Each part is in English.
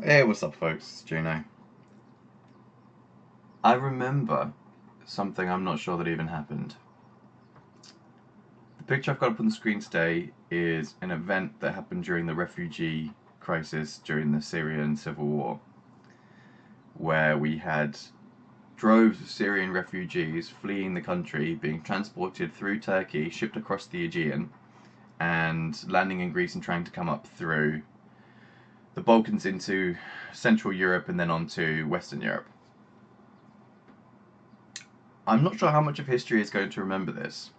Hey, what's up, folks? It's Juno. I remember something I'm not sure that even happened. The picture I've got up on the screen today is an event that happened during the refugee crisis during the Syrian civil war, where we had droves of Syrian refugees fleeing the country, being transported through Turkey, shipped across the Aegean, and landing in Greece and trying to come up through the Balkans into Central Europe and then onto Western Europe. I'm not sure how much of history is going to remember this,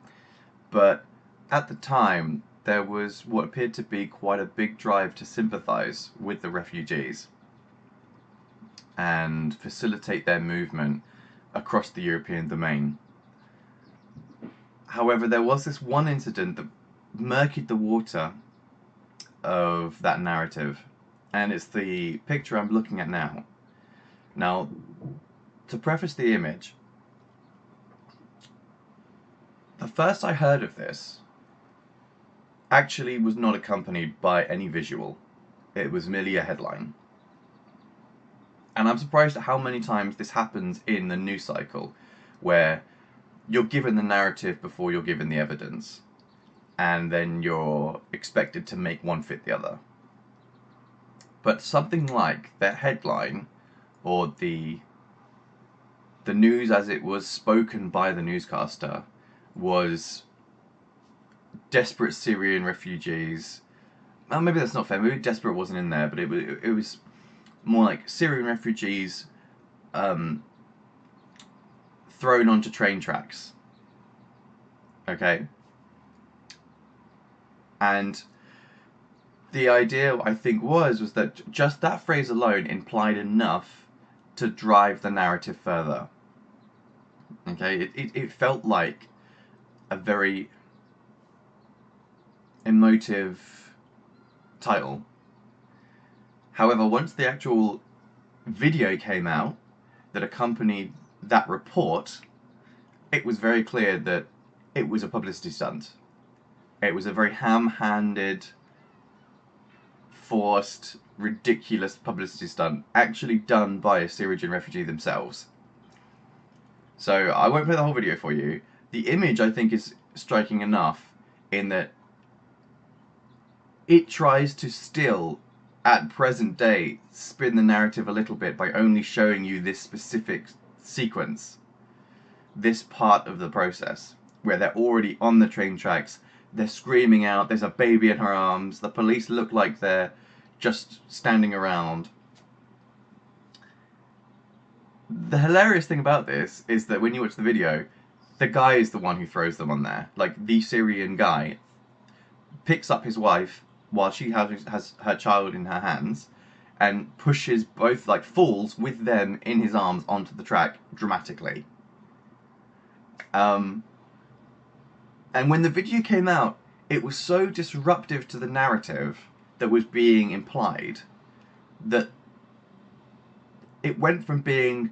but at the time there was what appeared to be quite a big drive to sympathise with the refugees and facilitate their movement across the European domain. However, there was this one incident that murkied the water of that narrative, and it's the picture I'm looking at now. Now, to preface the image, the first I heard of this actually was not accompanied by any visual. It was merely a headline. And I'm surprised at how many times this happens in the news cycle, where you're given the narrative before you're given the evidence, and then you're expected to make one fit the other. But something like that headline, or the news as it was spoken by the newscaster, was desperate Syrian refugees. Well, maybe that's not fair. Maybe desperate wasn't in there, but it was more like Syrian refugees um, thrown onto train tracks. Okay, and the idea I think was that just that phrase alone implied enough to drive the narrative further. Okay, it felt like a very emotive title. However, once the actual video came out that accompanied that report, it was very clear that it was a publicity stunt. It was a very ham-handed, forced, ridiculous publicity stunt, actually done by a Syrian refugee themselves. So I won't play the whole video for you. The image, I think, is striking enough in that it tries to still, at present day, spin the narrative a little bit by only showing you this specific sequence, this part of the process, where they're already on the train tracks, they're screaming out, there's a baby in her arms, the police look like they're just standing around. The hilarious thing about this is that when you watch the video, the guy is the one who throws them on there. Like, the Syrian guy picks up his wife while she has her child in her hands and pushes both, like, falls with them in his arms onto the track dramatically. Um, and when the video came out, it was so disruptive to the narrative that was being implied that it went from being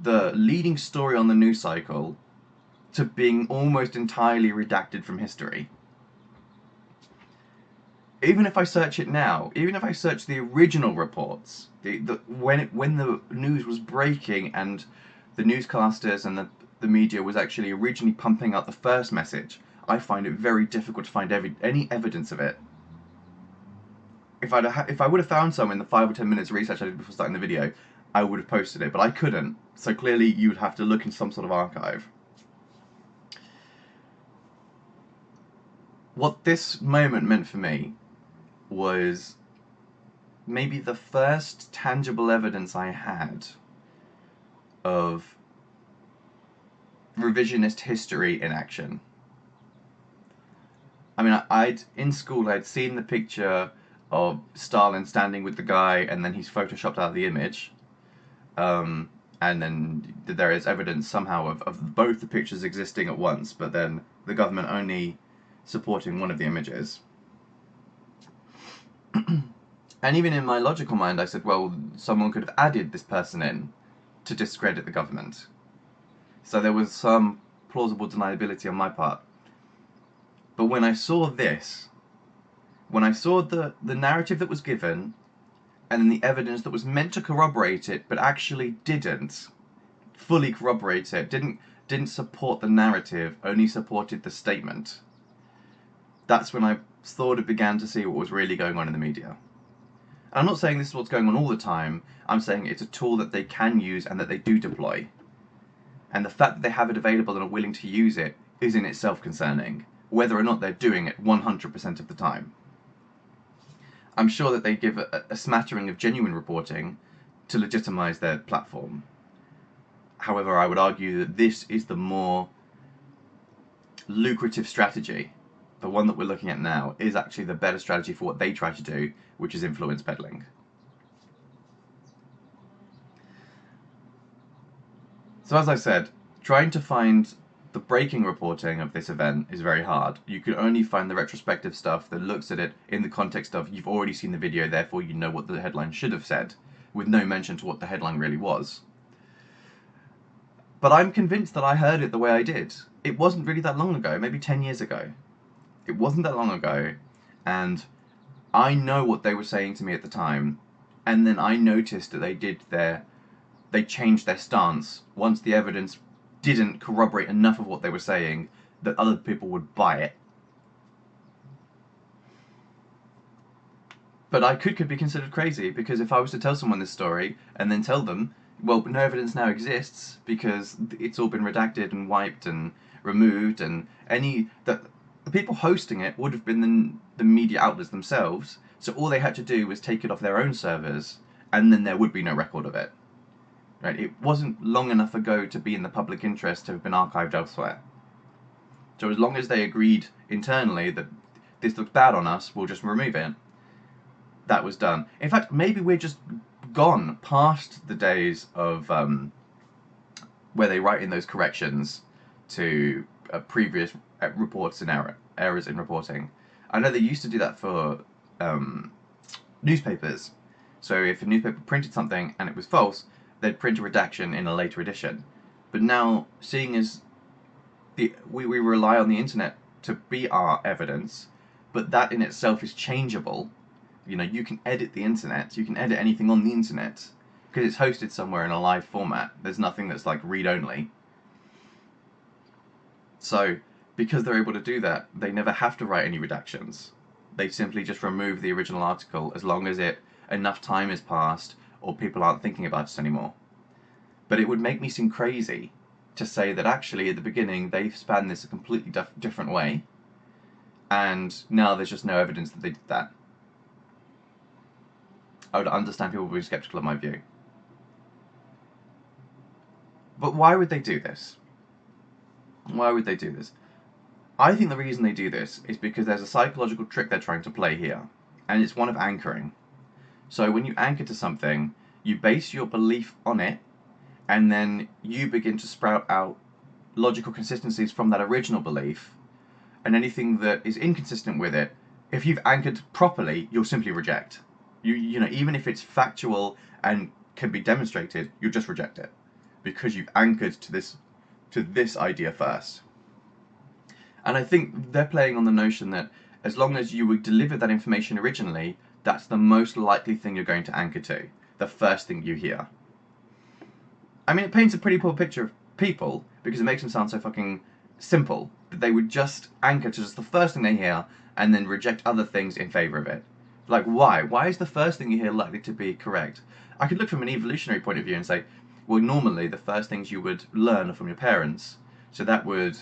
the leading story on the news cycle to being almost entirely redacted from history. Even if I search it now, even if I search the original reports, when the news was breaking and the newscasters and the media was actually originally pumping out the first message, I find it very difficult to find any evidence of it. If I would have found some in the 5 or 10 minutes of research I did before starting the video, I would have posted it, but I couldn't. So clearly, you would have to look in some sort of archive. What this moment meant for me was maybe the first tangible evidence I had of revisionist history in action. I mean, I'd in school I'd seen the picture of Stalin standing with the guy, and then he's photoshopped out the image. Um, and then there is evidence somehow of both the pictures existing at once, but then the government only supporting one of the images. And even in my logical mind, I said, well, someone could have added this person in to discredit the government. So there was some plausible deniability on my part. But when I saw this, when I saw the narrative that was given, and then the evidence that was meant to corroborate it but actually didn't fully corroborate it, didn't support the narrative, only supported the statement. That's when I sort of began to see what was really going on in the media. I'm not saying this is what's going on all the time, I'm saying it's a tool that they can use and that they do deploy. And the fact that they have it available and are willing to use it is in itself concerning, whether or not they're doing it 100% of the time. I'm sure that they give a smattering of genuine reporting to legitimize their platform. However, I would argue that this is the more lucrative strategy. The one that we're looking at now is actually the better strategy for what they try to do, which is influence peddling. So as I said, trying to find the breaking reporting of this event is very hard. You can only find the retrospective stuff that looks at it in the context of you've already seen the video, therefore you know what the headline should have said, with no mention to what the headline really was. But I'm convinced that I heard it the way I did. It wasn't really that long ago, maybe 10 years ago. It wasn't that long ago, and I know what they were saying to me at the time, and then I noticed that they changed their stance once the evidence didn't corroborate enough of what they were saying that other people would buy it. But I could be considered crazy, because if I was to tell someone this story and then tell them, well, no evidence now exists because it's all been redacted and wiped and removed, and the people hosting it would have been the media outlets themselves, so all they had to do was take it off their own servers, and then there would be no record of it. Right? It wasn't long enough ago to be in the public interest to have been archived elsewhere. So as long as they agreed internally that this looks bad on us, we'll just remove it, that was done. In fact, maybe we're just gone past the days of where they write in those corrections to previous reports and errors in reporting. I know they used to do that for newspapers. So if a newspaper printed something and it was false, they'd print a redaction in a later edition. But now, seeing as we rely on the internet to be our evidence, but that in itself is changeable. You know, you can edit the internet, you can edit anything on the internet, because it's hosted somewhere in a live format. There's nothing that's like read-only. So, because they're able to do that, they never have to write any redactions. They simply just remove the original article as long as enough time has passed or people aren't thinking about it anymore. But it would make me seem crazy to say that actually at the beginning they spanned this a completely different way, and now there's just no evidence that they did that. I would understand people being skeptical of my view. But why would they do this? Why would they do this? I think the reason they do this is because there's a psychological trick they're trying to play here, and it's one of anchoring. So when you anchor to something, you base your belief on it, and then you begin to sprout out logical consistencies from that original belief, and anything that is inconsistent with it, if you've anchored properly, you'll simply reject. You know, even if it's factual and can be demonstrated, you'll just reject it because you've anchored to this idea first. And I think they're playing on the notion that as long as you would deliver that information originally, that's the most likely thing you're going to anchor to, the first thing you hear. I mean, it paints a pretty poor picture of people because it makes them sound so fucking simple that they would just anchor to just the first thing they hear and then reject other things in favor of it. Like, why? Why is the first thing you hear likely to be correct? I could look from an evolutionary point of view and say, well, normally the first things you would learn are from your parents, so that would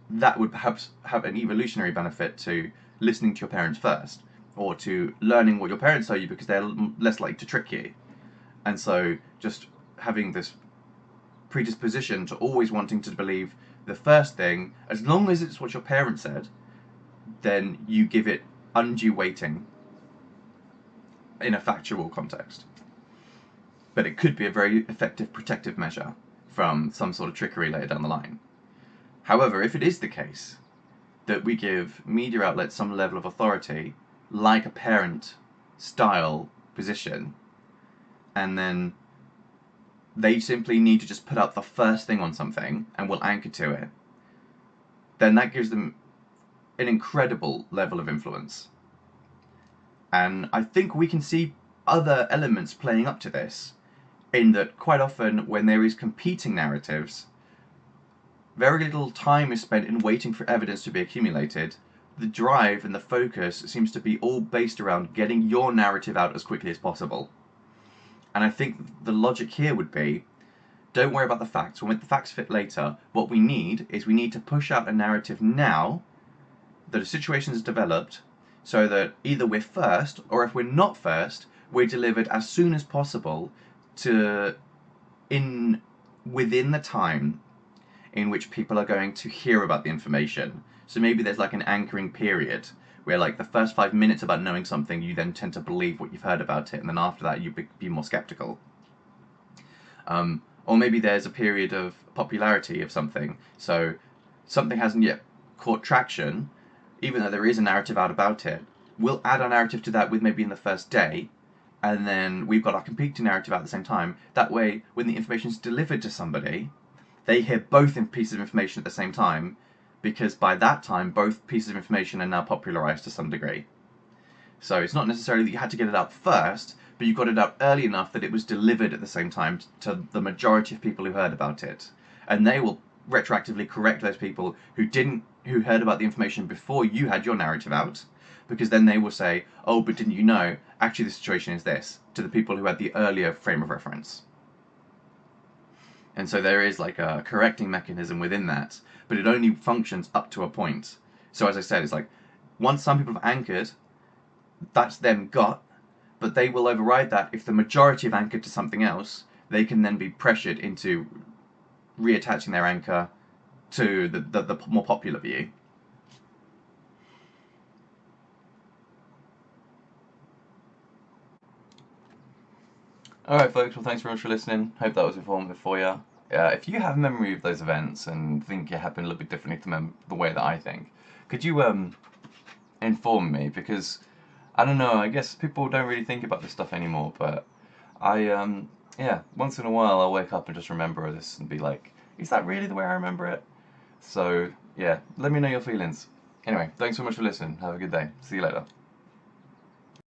perhaps have an evolutionary benefit to listening to your parents first, or to learning what your parents tell you because they're less likely to trick you. And so just having this predisposition to always wanting to believe the first thing, as long as it's what your parents said, then you give it undue weighting in a factual context. But it could be a very effective protective measure from some sort of trickery later down the line. However, if it is the case that we give media outlets some level of authority, like a parent style position, and then they simply need to just put out the first thing on something and will anchor to it, then that gives them an incredible level of influence. And I think we can see other elements playing up to this, in that quite often when there is competing narratives, very little time is spent in waiting for evidence to be accumulated. The drive and the focus seems to be all based around getting your narrative out as quickly as possible. And I think the logic here would be, don't worry about the facts, we'll make the facts fit later. What we need to push out a narrative now that a situation is developed, so that either we're first, or if we're not first, we're delivered as soon as possible to within the time in which people are going to hear about the information. So maybe there's like an anchoring period where, like, the first 5 minutes about knowing something, you then tend to believe what you've heard about it, and then after that you be more skeptical. Or maybe there's a period of popularity of something, so something hasn't yet caught traction, even though there is a narrative out about it. We'll add our narrative to that with maybe in the first day, and then we've got our competing narrative at the same time. That way, when the information is delivered to somebody, they hear both pieces of information at the same time, because by that time both pieces of information are now popularized to some degree. So it's not necessarily that you had to get it out first, but you got it out early enough that it was delivered at the same time to the majority of people who heard about it. And they will retroactively correct those people who heard about the information before you had your narrative out, because then they will say, oh, but didn't you know, actually the situation is this, to the people who had the earlier frame of reference. And so there is like a correcting mechanism within that, but it only functions up to a point. So as I said, it's like, once some people have anchored, that's them got, but they will override that if the majority have anchored to something else. They can then be pressured into reattaching their anchor to the more popular view. Alright folks, well thanks very much for listening. Hope that was informative for you. If you have memory of those events and think it happened a little bit differently to the way that I think, could you inform me? Because, I don't know, I guess people don't really think about this stuff anymore, but yeah, once in a while I'll wake up and just remember this and be like, is that really the way I remember it? So, yeah, let me know your feelings. Anyway, thanks so much for listening. Have a good day. See you later.